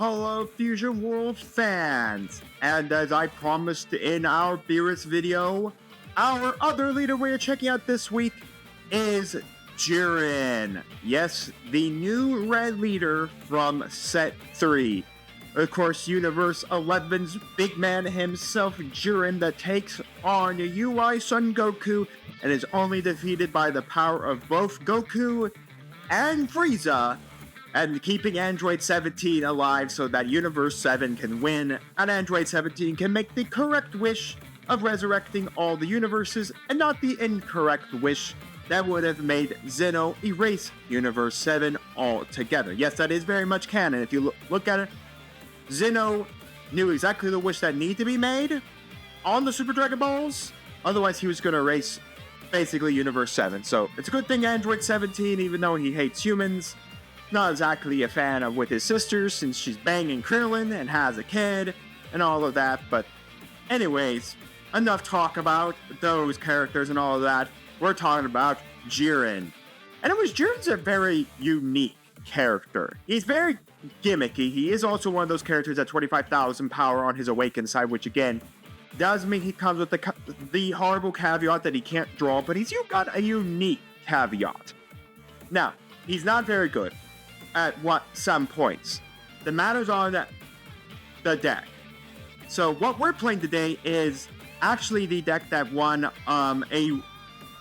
Hello Fusion World fans, and as I promised in our Beerus video, our other leader we're checking out this week is Jiren. Yes, the new red leader from set 3. Of course, Universe 11's big man himself, Jiren, that takes on UI Son Goku and is only defeated by the power of both Goku and Frieza, and keeping Android 17 alive so that Universe 7 can win, and Android 17 can make the correct wish of resurrecting all the universes, and not the incorrect wish that would have made Zeno erase Universe 7 altogether. Yes, that is very much canon. If you look at it, Zeno knew exactly the wish that needed to be made on the Super Dragon Balls, otherwise he was going to erase basically Universe 7. So it's a good thing Android 17, even though he hates humans, not exactly a fan of with his sisters since she's banging Krillin and has a kid and all of that. But anyways, enough talk about those characters and all of that. We're talking about Jiren. And Jiren's a very unique character. He's very gimmicky. He is also one of those characters at 25,000 power on his awakened side, which again does mean he comes with the horrible caveat that he can't draw, but he's got a unique caveat. Now, he's not very good at some points. The matters on the deck. So what we're playing today is actually the deck that won a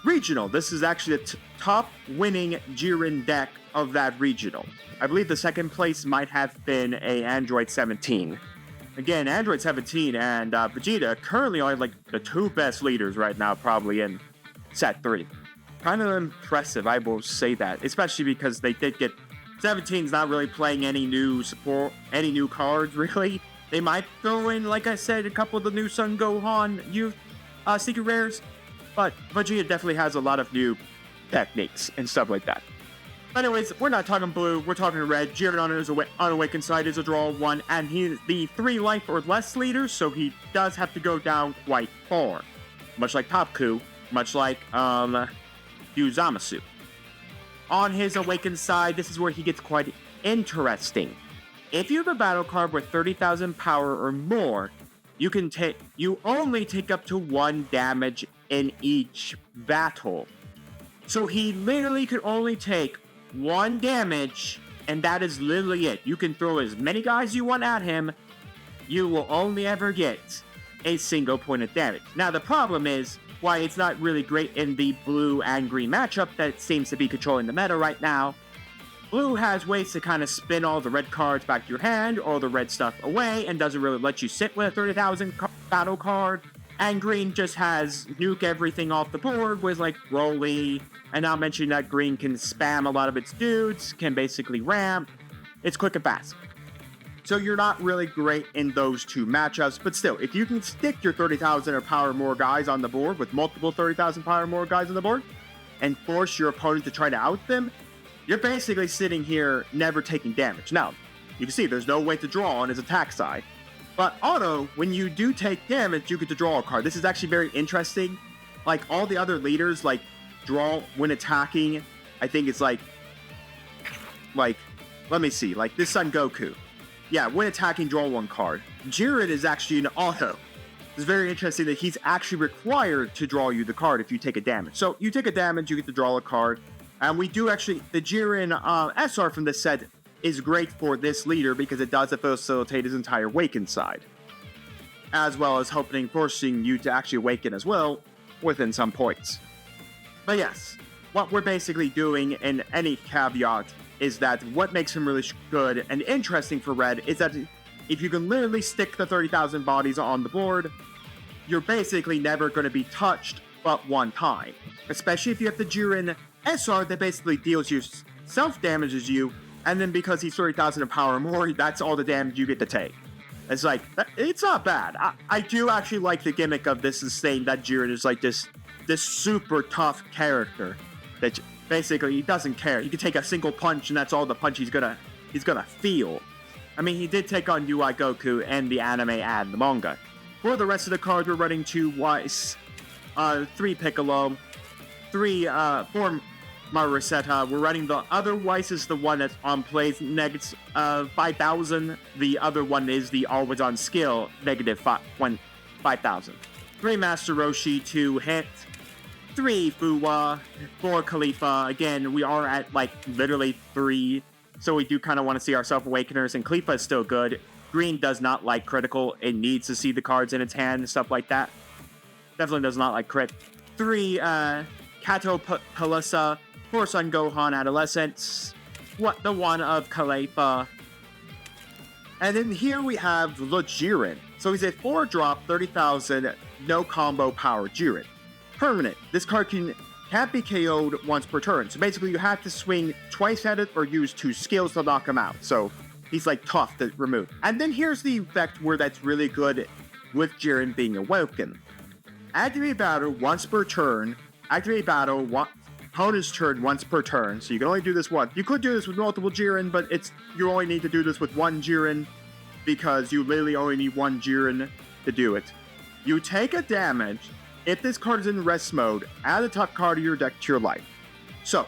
regional. This is actually the top winning Jiren deck of that regional. I believe the second place might have been a Android 17. Again, Android 17 and Vegeta currently are like the two best leaders right now, probably in set 3. Kind of impressive, I will say that, especially because they did get 17's not really playing any new support, any new cards really. They might throw in, like I said, a couple of the new Son Gohan youth secret rares, but Vegeta definitely has a lot of new techniques and stuff like that. But anyways, we're not talking blue, we're talking red. Jiren on his unawakened side is a draw 1, and he's the 3 life or less leader, so he does have to go down quite far. Much like Topku, much like Uzamasu. On his awakened side, this is where he gets quite interesting. If you have a battle card with 30,000 power or more, you only take up to 1 damage in each battle. So he literally could only take 1 damage, and that is literally it. You can throw as many guys you want at him, you will only ever get a single point of damage. Now the problem is why it's not really great in the blue and green matchup that seems to be controlling the meta right now. Blue has ways to kind of spin all the red cards back to your hand, or the red stuff away, and doesn't really let you sit with a 30,000 battle card. And green just has nuke everything off the board with like Broly, and not mentioning that green can spam a lot of its dudes, can basically ramp. It's quick and fast. So you're not really great in those two matchups, but still, if you can stick your 30,000 or power more guys on the board with multiple 30,000 power more guys on the board, and force your opponent to try to out them, you're basically sitting here never taking damage. Now, you can see there's no way to draw on his attack side, but auto, when you do take damage, you get to draw a card. This is actually very interesting. Like all the other leaders, like draw when attacking, I think it's like let me see, like this Son Goku. Yeah, when attacking, draw 1 card. Jiren is actually an auto. It's very interesting that he's actually required to draw you the card if you take a damage. So you take a damage, you get to draw a card. And we do actually, the Jiren SR from this set is great for this leader because it does facilitate his entire awakened side, as well as forcing you to actually awaken as well within some points. But yes, what we're basically doing in any caveat is that what makes him really good and interesting for red is that if you can literally stick the 30,000 bodies on the board, you're basically never going to be touched but 1 time. Especially if you have the Jiren SR that basically deals you, self-damages you, and then because he's 30,000 of power or more, that's all the damage you get to take. It's like, it's not bad. I do actually like the gimmick of this, is saying that Jiren is like this super tough character that basically he doesn't care. He can take a single punch and that's all the punch he's gonna feel. I mean, he did take on UI Goku and the anime and the manga. For the rest of the cards, we're running 2 Whis, 3 Piccolo, 4 Maruseta. We're running the other Weiss is the one that's on plays negative 5,000. The other one is the always on skill negative 5,000. 3 Master Roshi, 2 Hit, 3 Fuwa, 4 Khalifa. Again, we are at like literally 3, so we do kind of want to see our Self-Awakeners, and Khalifa is still good. Green does not like critical. It needs to see the cards in its hand and stuff like that. Definitely does not like crit. 3 Kato Palissa, 4 Son Gohan Adolescence, the 1 of Khalifa. And then here we have the Jiren. So he's a 4-drop, 30,000, no combo power Jiren. Permanent. This card can't be KO'd once per turn. So basically you have to swing twice at it or use 2 skills to knock him out. So he's like tough to remove. And then here's the effect where that's really good with Jiren being awoken. Activate battle once per turn. Activate battle opponent's turn once per turn. So you can only do this once. You could do this with multiple Jiren, but you only need to do this with 1 Jiren because you literally only need 1 Jiren to do it. You take a damage if this card is in rest mode. Add a top card of your deck to your life. So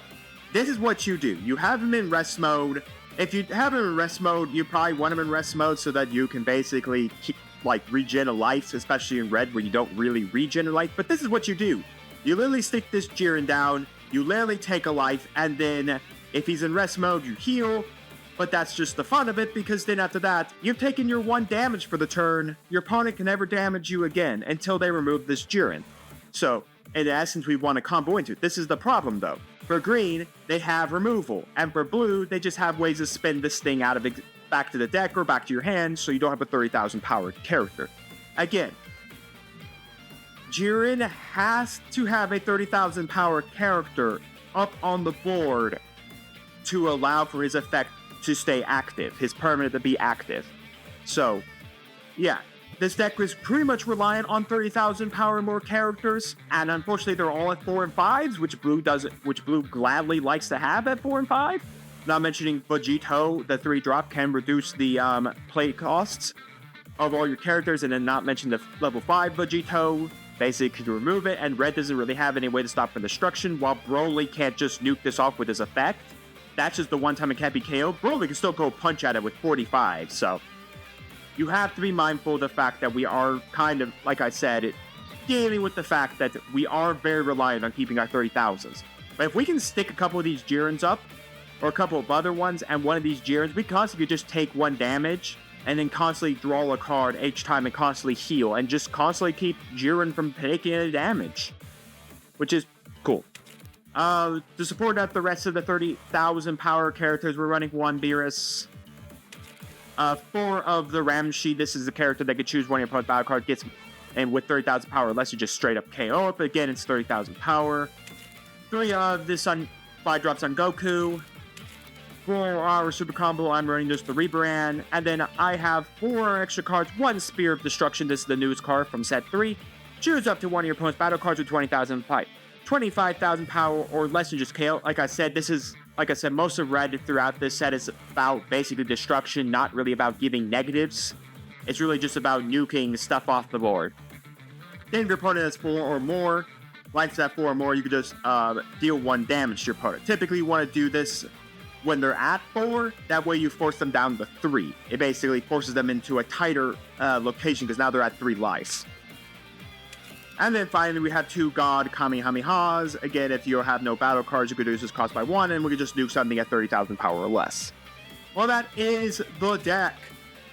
this is what you do. You have him in rest mode. If you have him in rest mode, you probably want him in rest mode so that you can basically keep, regen a life, especially in red where you don't really regen a life. But this is what you do. You literally stick this Jiren down, you literally take a life, and then if he's in rest mode, you heal. But that's just the fun of it, because then after that, you've taken your 1 damage for the turn. Your opponent can never damage you again until they remove this Jiren. So, in essence, we want to combo into it. This is the problem, though. For green, they have removal, and for blue, they just have ways to spin this thing out of it back to the deck or back to your hand, so you don't have a 30,000 power character. Again, Jiren has to have a 30,000 power character up on the board to allow for his effect to stay active, his permanent to be active. So, yeah, this deck is pretty much reliant on 30,000 power and more characters, and unfortunately they're all at 4 and 5s, which blue gladly likes to have at 4 and 5. Not mentioning Vegeta, the 3-drop can reduce the play costs of all your characters, and then not mention the level 5 Vegeta, basically can remove it, and red doesn't really have any way to stop the destruction, while Broly can't just nuke this off with his effect. That's just the one time it can't be KO. Broly can still go punch at it with 45, so you have to be mindful of the fact that we are kind of, like I said, dealing with the fact that we are very reliant on keeping our 30,000s. But if we can stick a couple of these Jirens up, or a couple of other ones, and one of these Jirens, we constantly just take 1 damage, and then constantly draw a card each time and constantly heal, and just constantly keep Jiren from taking any damage, which is cool. To support out the rest of the 30,000 power characters, we're running 1 Beerus. 4 of the Ramshi. This is the character that can choose one of your opponent's battle card, gets, and with 30,000 power, unless you just straight up KO it, but again, it's 30,000 power. 3 of this 5-drops on Goku. 4 our super combo, I'm running just the Rebrand, and then I have 4 extra cards, 1 Spear of Destruction. This is the newest card from set 3. Choose up to one of your opponent's battle cards with 25,000 power or less than just KO. Like I said, most of red throughout this set is about basically destruction, not really about giving negatives. It's really just about nuking stuff off the board. Then if your opponent has 4 or more, lights at 4 or more, you can just deal 1 damage to your opponent. Typically, you want to do this when they're at 4, that way you force them down to 3. It basically forces them into a tighter location, because now they're at 3 lives. And then finally, we have 2 God Kamehamehas. Again, if you have no battle cards, you could reduce this cost by 1, and we could just do something at 30,000 power or less. Well, that is the deck.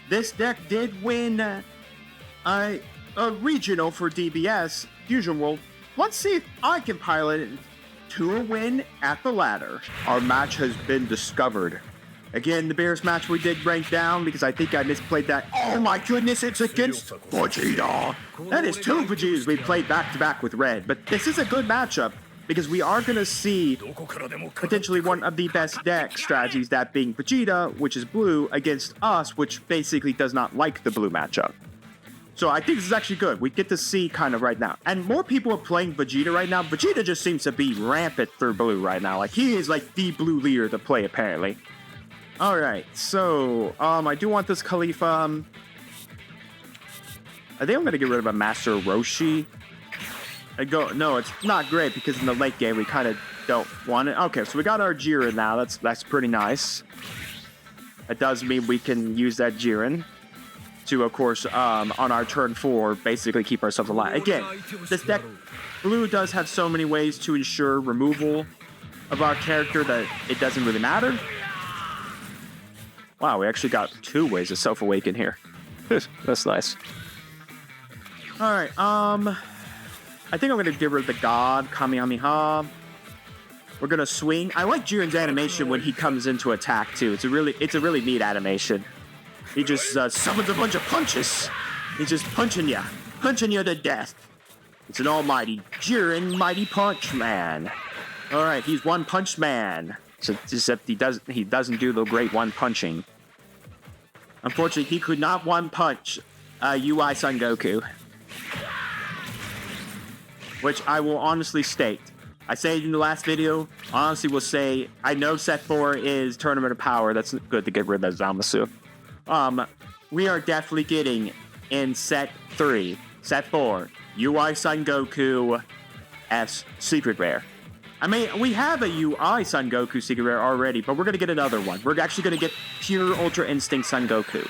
This deck did win a regional for DBS Fusion World. Let's see if I can pilot it to a win at the ladder. Our match has been discovered. Again, the Bears match we did rank down because I think I misplayed that. Oh my goodness, it's against Vegeta. That is 2 Vegetas we played back-to-back with red. But this is a good matchup because we are going to see potentially one of the best deck strategies, that being Vegeta, which is blue, against us, which basically does not like the blue matchup. So I think this is actually good. We get to see kind of right now. And more people are playing Vegeta right now. Vegeta just seems to be rampant through blue right now. Like, he is like the blue leader to play, apparently. Alright, so, I do want this Khalifa. I think I'm going to get rid of a Master Roshi. No, it's not great because in the late game we kind of don't want it. Okay, so we got our Jiren now. That's pretty nice. That does mean we can use that Jiren to, of course, on our turn 4, basically keep ourselves alive. Again, this deck, blue does have so many ways to ensure removal of our character that it doesn't really matter. Wow, we actually got 2 ways to self-awaken here. That's nice. All right, I think I'm gonna give her the God Kamehameha. We're gonna swing. I like Jiren's animation when he comes into attack too. It's a really neat animation. He just summons a bunch of punches. He's just punching you to death. It's an almighty Jiren Mighty Punch Man. All right, he's One Punch Man. So, except he doesn't do the great one punching. Unfortunately, he could not one punch UI Son Goku. Which I will honestly state. I said it in the last video. Honestly, will say I know set 4 is Tournament of Power. That's good to get rid of that Zamasu. We are definitely getting in set 3, set 4, UI Son Goku S Secret Rare. I mean, we have a UI Son Goku Secret Rare already, but we're gonna get another one. We're actually gonna get pure Ultra Instinct Son Goku.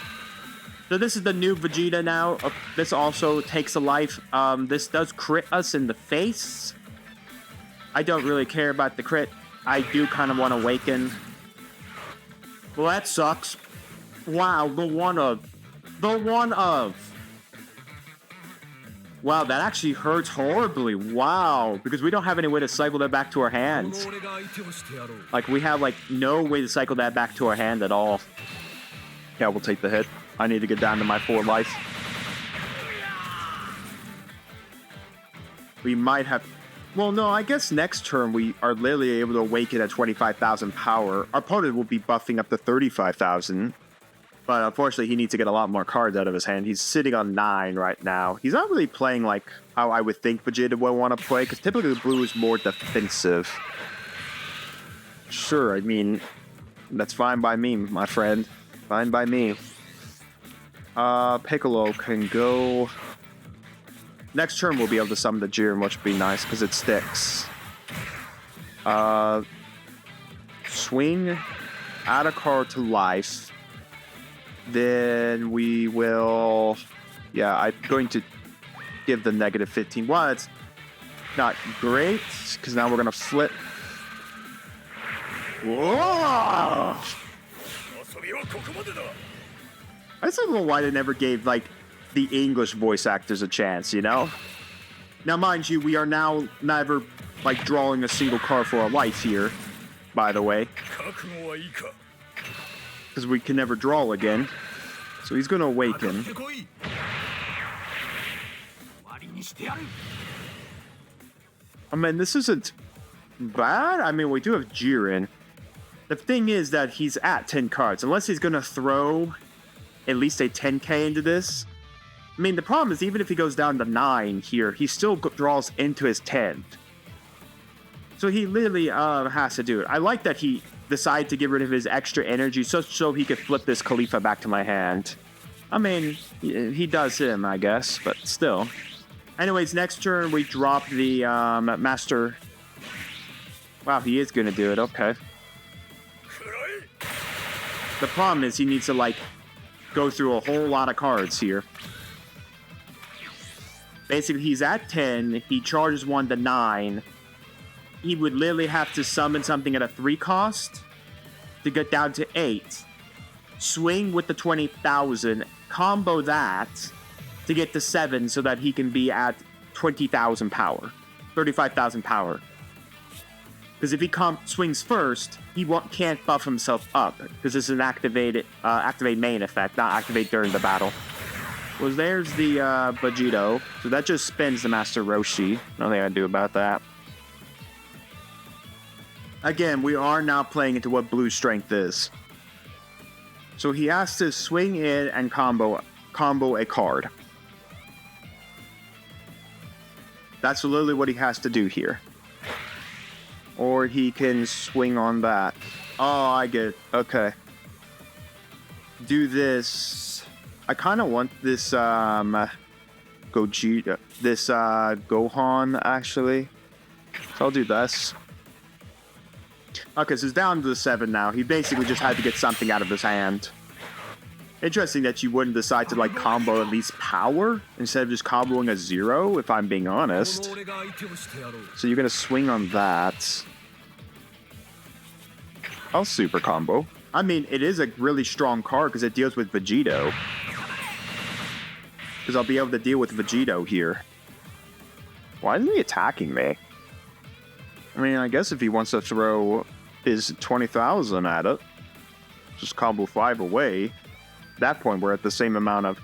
So this is the new Vegeta now. This also takes a life. This does crit us in the face. I don't really care about the crit. I do kind of want to awaken. Well, that sucks. Wow, the one of. Wow, that actually hurts horribly. Wow, because we don't have any way to cycle that back to our hands. Like, we have, like, no way to cycle that back to our hand at all. Yeah, we'll take the hit. I need to get down to my 4 life. We might have... Well, no, I guess next turn we are literally able to awaken at 25,000 power. Our opponent will be buffing up to 35,000. But unfortunately, he needs to get a lot more cards out of his hand. He's sitting on 9 right now. He's not really playing like how I would think Vegeta would want to play, because typically blue is more defensive. Sure, I mean, that's fine by me, my friend. Fine by me. Piccolo can go... Next turn we'll be able to summon the Jiren, which would be nice, because it sticks. Swing, add a card to life. Then we will... Yeah, I'm going to give the negative 15. Well, it's not great, because now we're going to flip. Whoa! I just don't know why they never gave, like, the English voice actors a chance, you know? Now, mind you, we are now never, like, drawing a single card for our life here, by the way. Because we can never draw again. So he's going to awaken. I mean, this isn't bad. I mean, we do have Jiren. The thing is that he's at 10 cards. Unless he's going to throw at least a 10k into this. I mean, the problem is even if he goes down to 9 here, he still draws into his 10th. So he literally has to do it. I like that he decided to get rid of his extra energy so he could flip this Khalifa back to my hand. I mean, he does him, I guess, but still. Anyways, next turn we drop the Master... Wow, he is going to do it, okay. The problem is he needs to, like, go through a whole lot of cards here. Basically, he's at 10. He charges 1 to 9. He would literally have to summon something at a 3 cost to get down to 8. Swing with the 20,000. Combo that to get to 7 so that he can be at 20,000 power. 35,000 power. Because if he swings first, he can't buff himself up. Because this is an activate main effect, not activate during the battle. Well, there's the Vegeta. So that just spins the Master Roshi. Nothing I can do about that. Again, we are now playing into what blue strength is. So he has to swing in and combo a card. That's literally what he has to do here. Or he can swing on that. Oh, I get it. Okay. Do this. I kind of want this Gogeta, this Gohan actually. So I'll do this. Okay, so it's down to the 7 now. He basically just had to get something out of his hand. Interesting that you wouldn't decide to like combo at least power instead of just comboing a 0, if I'm being honest. So you're gonna swing on that. I'll super combo. I mean, it is a really strong card because it deals with Vegeta. Because I'll be able to deal with Vegeta here. Why isn't he attacking me? I mean, I guess if he wants to throw his 20,000 at it, just combo 5 away. At that point, we're at the same amount of...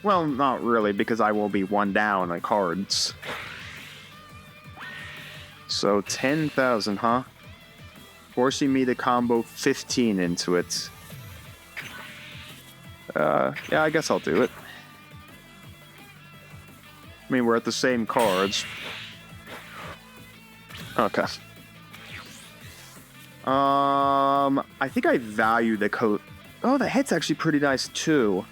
Well, not really, because I will be 1 down on cards. So, 10,000, huh? Forcing me to combo 15 into it. Yeah, I guess I'll do it. I mean, we're at the same cards. Okay. I think I value the coat. Oh, the hit's actually pretty nice too.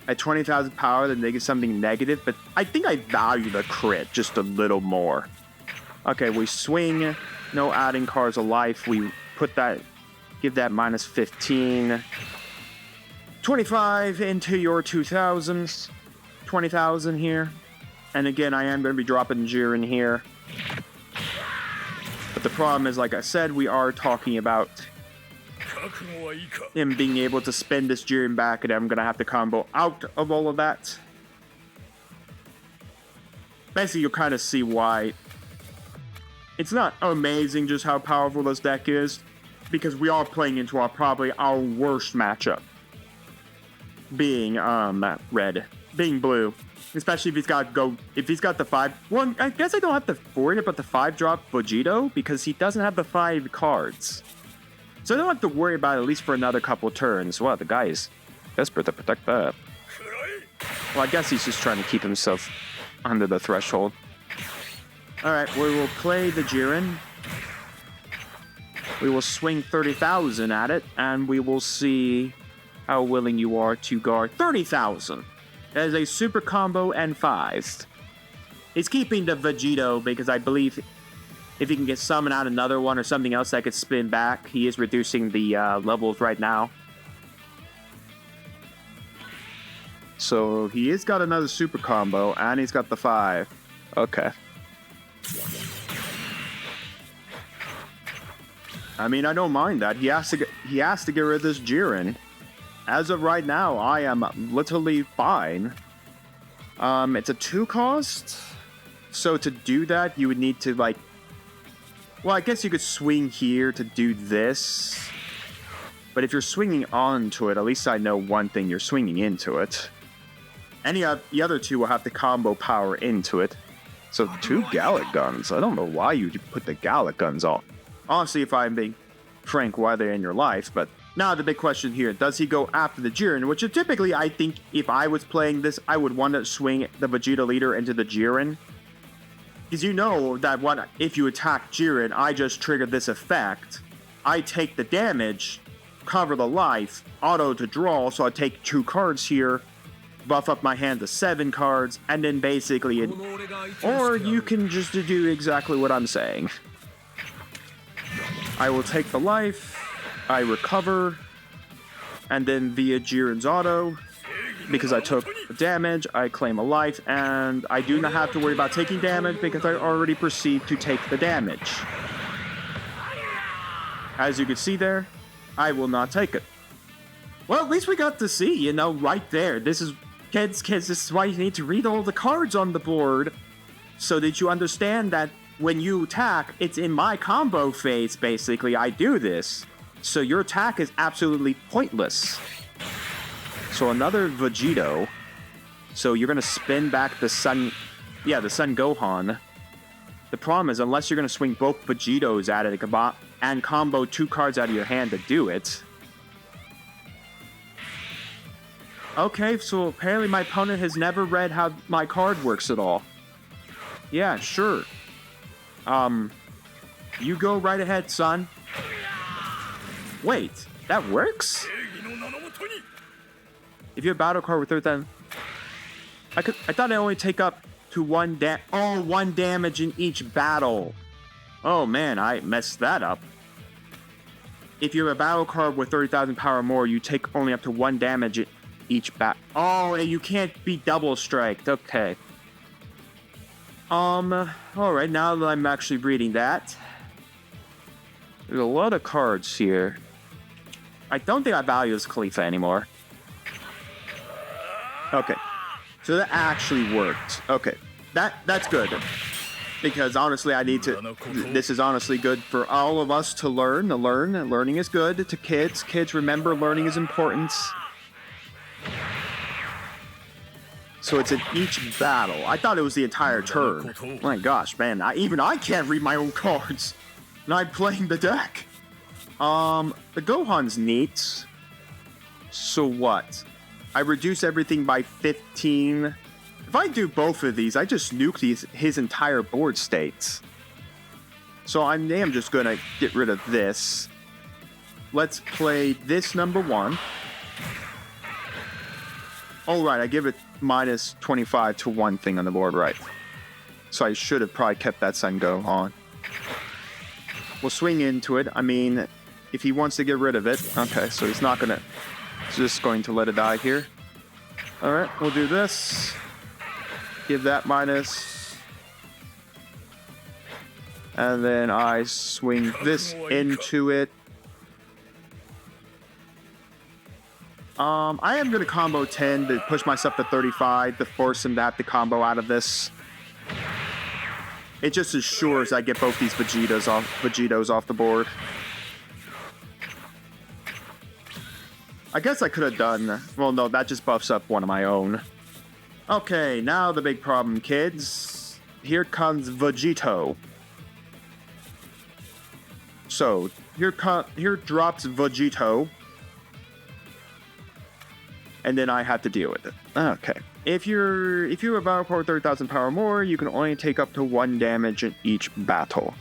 At 20,000 power, then they get something negative, but I think I value the crit just a little more. Okay, we swing, no adding cards of life. We put that, give that minus 15. 25 into your 2,000s. 20,000 here. And again, I am going to be dropping Jiren here. But the problem is, like I said, we are talking about him being able to spend this Jiren back, and I'm going to have to combo out of all of that. Basically, you'll kind of see why it's not amazing just how powerful this deck is, because we are playing into probably our worst matchup. Being red. Being blue. Especially if he's got the 5. Well, I guess I don't have to worry about the 5-drop Vegeta because he doesn't have the 5 cards. So I don't have to worry about it at least for another couple turns. Wow, the guy is desperate to protect that. Well, I guess he's just trying to keep himself under the threshold. Alright, we will play the Jiren. We will swing 30,000 at it, and we will see how willing you are to guard 30,000. As a super combo and 5. He's keeping the Vegeta because I believe if he can get summon out another one or something else that could spin back, he is reducing the levels right now. So he has got another super combo and he's got the 5. Okay. I mean, I don't mind that. He has to get rid of this Jiren. As of right now, I am literally fine. It's a 2 cost. So to do that, you would need to like... Well, I guess you could swing here to do this. But if you're swinging onto it, at least I know one thing, you're swinging into it. Any of the other 2 will have to combo power into it. So 2 Gallic guns. I don't know why you put the Gallic guns on. Honestly, if I'm being frank, why they're in your life, but... Now, the big question here, does he go after the Jiren? Which is typically, I think, if I was playing this, I would want to swing the Vegeta leader into the Jiren. Because you know that if you attack Jiren, I just trigger this effect. I take the damage, cover the life, auto to draw, so I take 2 cards here, buff up my hand to 7 cards, and then basically... Or you can just do exactly what I'm saying. I will take the life... I recover, and then via Jiren's auto, because I took damage, I claim a life, and I do not have to worry about taking damage because I already proceed to take the damage. As you can see there, I will not take it. Well, at least we got to see, you know, right there. This is, kids, this is why you need to read all the cards on the board, so that you understand that when you attack, it's in my combo phase, basically, I do this. So your attack is absolutely pointless. So another Vegeta. So you're going to spin back the Sun... Yeah, the Sun Gohan. The problem is, unless you're going to swing both Vegetos at it and combo 2 cards out of your hand to do it. Okay, so apparently my opponent has never read how my card works at all. Yeah, sure. You go right ahead, son. Wait, that works? If you have a battle card with 30,000... I thought I only take up to one damage in each battle. Oh man, I messed that up. If you have a battle card with 30,000 power or more, you take only up to 1 damage in each battle. Oh, and you can't be double striked. Okay. Alright, now that I'm actually reading that. There's a lot of cards here. I don't think I value this 𝐒𝐓𝐃 anymore. Okay. So that actually worked. Okay. That's good. Because honestly, I need to... This is honestly good for all of us to learn. Learning is good to kids. Kids, remember, learning is important. So it's in each battle. I thought it was the entire turn. My gosh, man. Even I can't read my own cards. And I'm playing the deck. The Gohan's neat. So what? I reduce everything by 15. If I do both of these, I just nuke his entire board states. So I am just gonna get rid of this. Let's play this number 1. Alright, I give it minus 25 to one thing on the board, right? So I should have probably kept that Sun Gohan. We'll swing into it. I mean, if he wants to get rid of it. Okay, so he's not gonna... He's just going to let it die here. Alright, we'll do this. Give that minus. And then I swing this into it. I am going to combo 10 to push myself to 35 to force him to have to combo out of this. It just assures I get both these Vegetos off the board. I guess I could have done... Well, no, that just buffs up one of my own. Okay, now the big problem, kids. Here comes Vegeta. So, here drops Vegeta. And then I have to deal with it. Okay. If you're a battle card 30,000 power or more, you can only take up to 1 damage in each battle.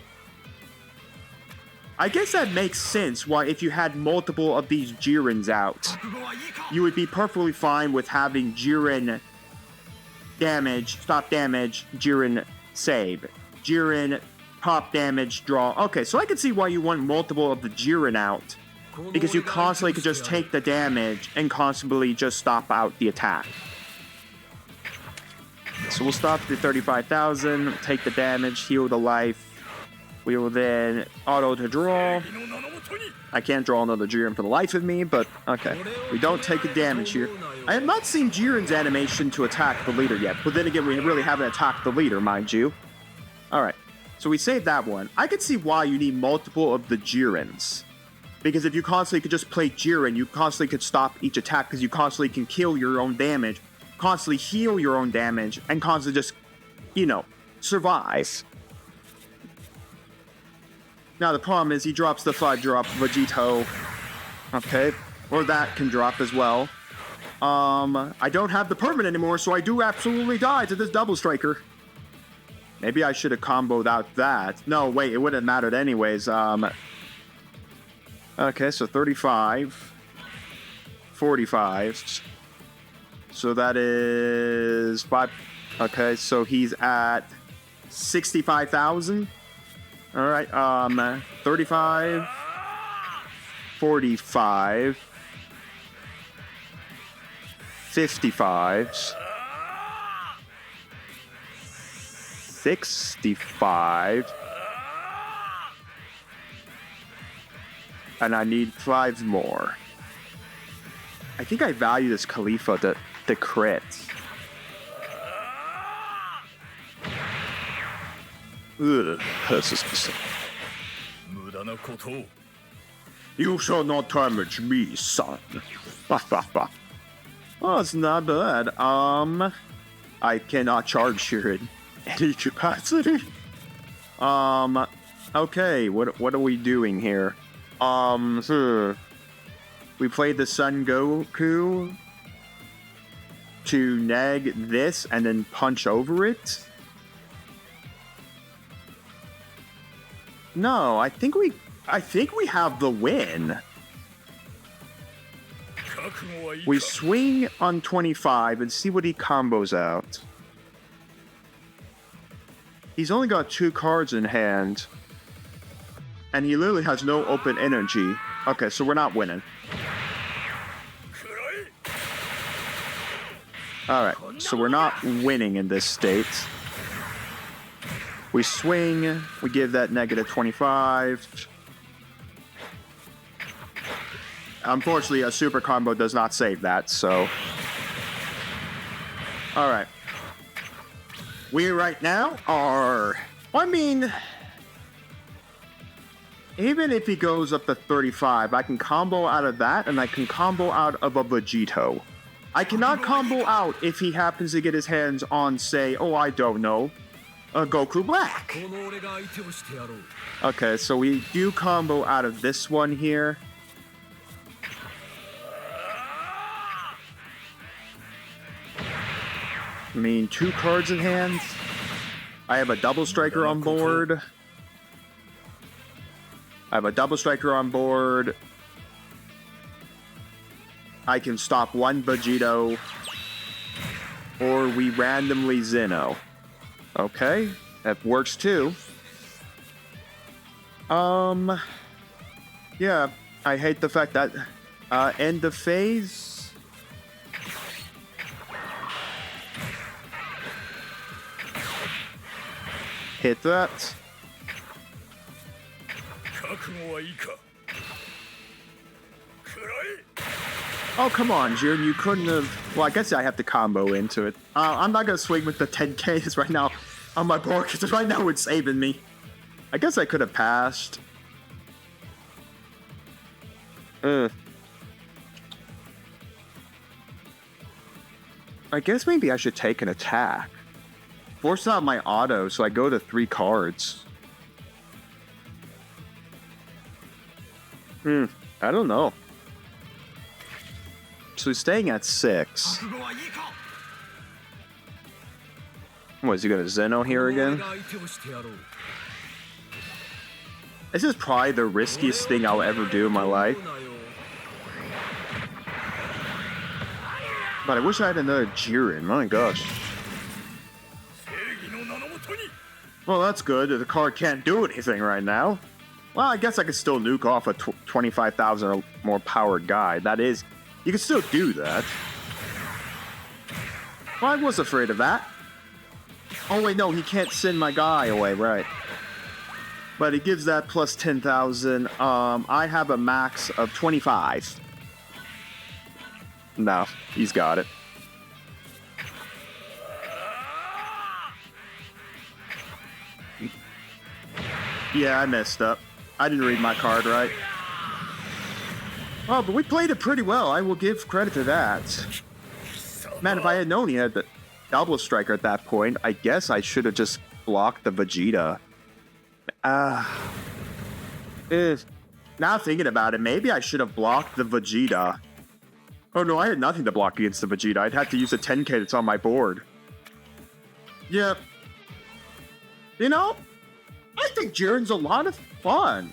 I guess that makes sense why if you had multiple of these Jirens out, you would be perfectly fine with having Jiren damage, stop damage, Jiren save. Jiren pop damage, draw. Okay, so I can see why you want multiple of the Jiren out. Because you constantly could just take the damage and constantly just stop out the attack. So we'll stop the 35,000, take the damage, heal the life. We will then auto to draw. I can't draw another Jiren for the life of me, but okay. We don't take a damage here. I have not seen Jiren's animation to attack the leader yet, but then again, we really haven't attacked the leader, mind you. Alright, so we saved that one. I can see why you need multiple of the Jirens. Because if you constantly could just play Jiren, you constantly could stop each attack because you constantly can kill your own damage, constantly heal your own damage, and constantly just, you know, survive. Now the problem is he drops the 5-drop Vegeta. Okay, or that can drop as well. I don't have the permanent anymore, so I do absolutely die to this double striker. Maybe I should have comboed out that. No, wait, it wouldn't have mattered anyways. Okay, so 35, 45. So that is 5. Okay, so he's at 65,000. All right, 35, 45, 55, 65. And I need 5 more. I think I value this 𝐒𝐓𝐃 the crit. Ugh, this is... You shall not damage me, son. Oh, it's not bad. I cannot charge here in any capacity. Okay, what are we doing here? We played the Son Goku to neg this and then punch over it? No, I think we have the win. We swing on 25 and see what he combos out. He's only got 2 cards in hand. And he literally has no open energy. Okay, so we're not winning. Alright, so we're not winning in this state. We swing, we give that negative 25. Unfortunately, a super combo does not save that, so... Alright. We right now are... I mean... Even if he goes up to 35, I can combo out of that, and I can combo out of a Vegito. I cannot combo out if he happens to get his hands on, say, oh, I don't know, a Goku Black. Okay, so we do combo out of this one here. I mean, 2 cards in hand. I have a double striker on board. I can stop one Vegito. Or we randomly Zeno. Okay, that works too. Yeah, I hate the fact that end of phase. Hit that. Oh, come on, Jiren, you couldn't have... Well, I guess I have to combo into it. I'm not going to swing with the 10Ks right now on my board, because right now it's saving me. I guess I could have passed. I guess maybe I should take an attack. Force out my auto, so I go to 3 cards. I don't know. So he's staying at 6. What, is he gonna Zeno here again? This is probably the riskiest thing I'll ever do in my life. But I wish I had another Jiren, my gosh. Well, that's good. The card can't do anything right now. Well, I guess I could still nuke off a 25,000 or more powered guy. That is... You can still do that. Well, I was afraid of that. Oh, wait, no, he can't send my guy away, right. But he gives that plus 10,000. I have a max of 25. No, he's got it. Yeah, I messed up. I didn't read my card right. Oh, but we played it pretty well. I will give credit to that. Man, if I had known he had the double striker at that point, I guess I should have just blocked the Vegeta. Now thinking about it, maybe I should have blocked the Vegeta. Oh no, I had nothing to block against the Vegeta. I'd have to use the 10K that's on my board. Yep. You know, I think Jiren's a lot of fun.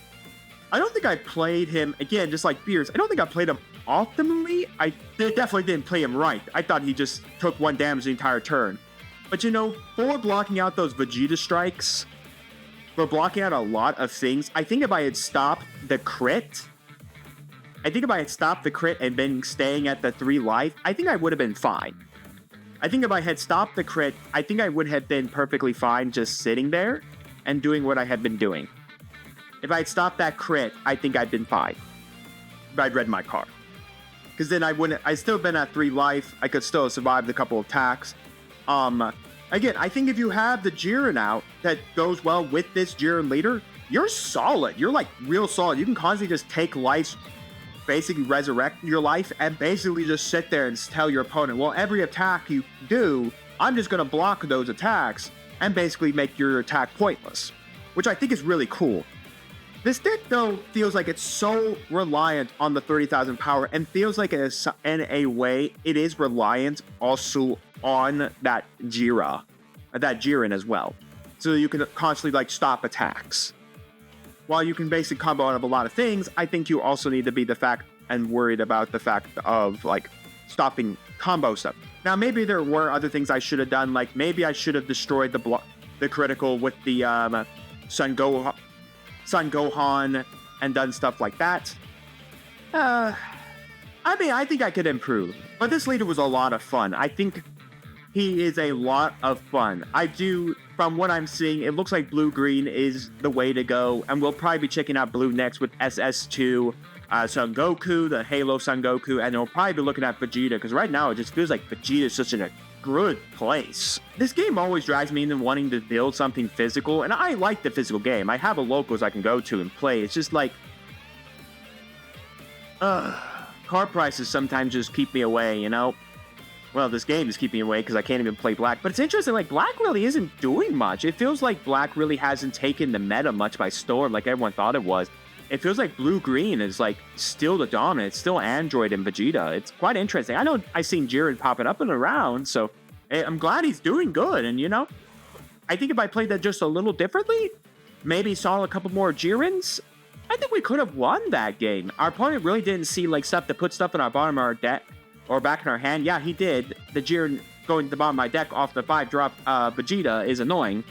I don't think I played him, again, just like Beers, I don't think I played him optimally. I definitely didn't play him right. I thought he just took 1 damage the entire turn. But you know, for blocking out those Vegeta strikes, for blocking out a lot of things, I think if I had stopped the crit, and been staying at the 3 life, I think I would have been fine. I think if I had stopped the crit, I think I would have been perfectly fine just sitting there and doing what I had been doing. If I had stopped that crit, I think I'd been fine. If I'd read my card. Because then I'd still been at 3 life. I could still have survived a couple of attacks. Again, I think if you have the Jiren out that goes well with this Jiren leader, you're solid. You're like real solid. You can constantly just take life, basically resurrect your life, and basically just sit there and tell your opponent, well, every attack you do, I'm just going to block those attacks and basically make your attack pointless. Which I think is really cool. This deck, though, feels like it's so reliant on the 30,000 power, and feels like it is, in a way, it is reliant also on that Jiren as well. So you can constantly, like, stop attacks. While you can basically combo out of a lot of things, I think you also need to be the fact and worried about the fact of, like, stopping combo stuff. Now, maybe there were other things I should have done, like maybe I should have destroyed the critical with the Son Gohan and done stuff like that. I mean, I think I could improve, but this leader was a lot of fun. I think he is a lot of fun. From what I'm seeing, it looks like blue-green is the way to go, and we'll probably be checking out blue next with SS2, Son Goku, the Halo Son Goku, and we'll probably be looking at Vegeta, because right now it just feels like Vegeta is such in a good place. This game always drives me into wanting to build something physical, and I like the physical game. I have a locals I can go to and play. It's just like, car prices sometimes just keep me away, you know? Well, this game is keeping me away because I can't even play Black. But it's interesting, like, Black really isn't doing much. It feels like Black really hasn't taken the meta much by storm like everyone thought it was. It feels like blue-green is, like, still the dominant. It's still Android and Vegeta. It's quite interesting. I know I've seen Jiren popping up and around, so I'm glad he's doing good. And, you know, I think if I played that just a little differently, maybe saw a couple more Jirens, I think we could have won that game. Our opponent really didn't see, like, stuff to put stuff in our bottom of our deck or back in our hand. Yeah, he did. The Jiren going to the bottom of my deck off the 5-drop Vegeta is annoying.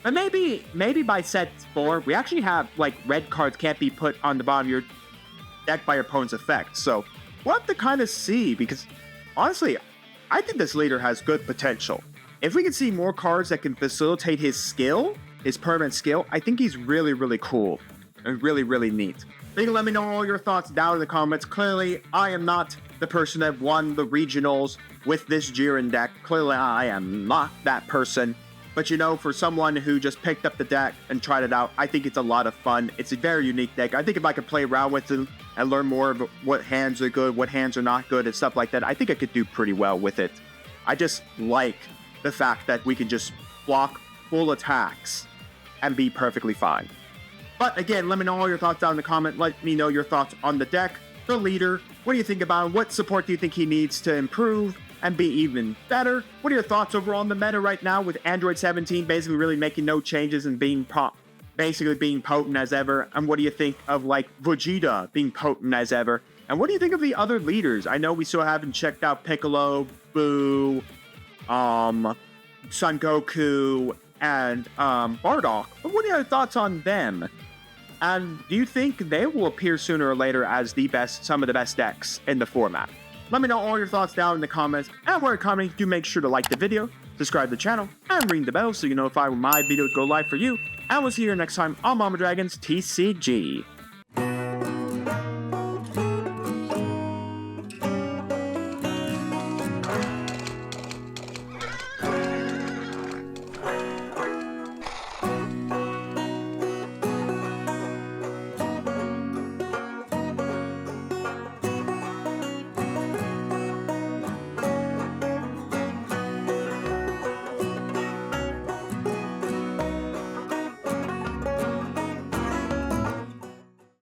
But maybe by set 4, we actually have, like, red cards can't be put on the bottom of your deck by your opponent's effect. So we'll have to kind of see, because honestly, I think this leader has good potential. If we can see more cards that can facilitate his skill, his permanent skill, I think he's really, really cool and really, really neat. You can let me know all your thoughts down in the comments. Clearly, I am not the person that won the regionals with this Jiren deck. Clearly, I am not that person. But, you know, for someone who just picked up the deck and tried it out, I think it's a lot of fun. It's a very unique deck. I think if I could play around with it and learn more of what hands are good, what hands are not good, and stuff like that, I think I could do pretty well with it. I just like the fact that we can just block full attacks and be perfectly fine. But again, let me know all your thoughts down in the comment. Let me know your thoughts on the deck, the leader. What do you think about him? What support do you think he needs to improve and be even better? What are your thoughts overall on the meta right now with Android 17 basically really making no changes and being basically being potent as ever? And what do you think of, like, Vegeta being potent as ever? And what do you think of the other leaders? I know we still haven't checked out Piccolo, Buu, Son Goku, and Bardock. But what are your thoughts on them? And do you think they will appear sooner or later as some of the best decks in the format? Let me know all your thoughts down in the comments. And while you're commenting, do make sure to like the video, subscribe to the channel, and ring the bell so you know if my videos go live for you. And we'll see you next time on Mama Dragon's TCG.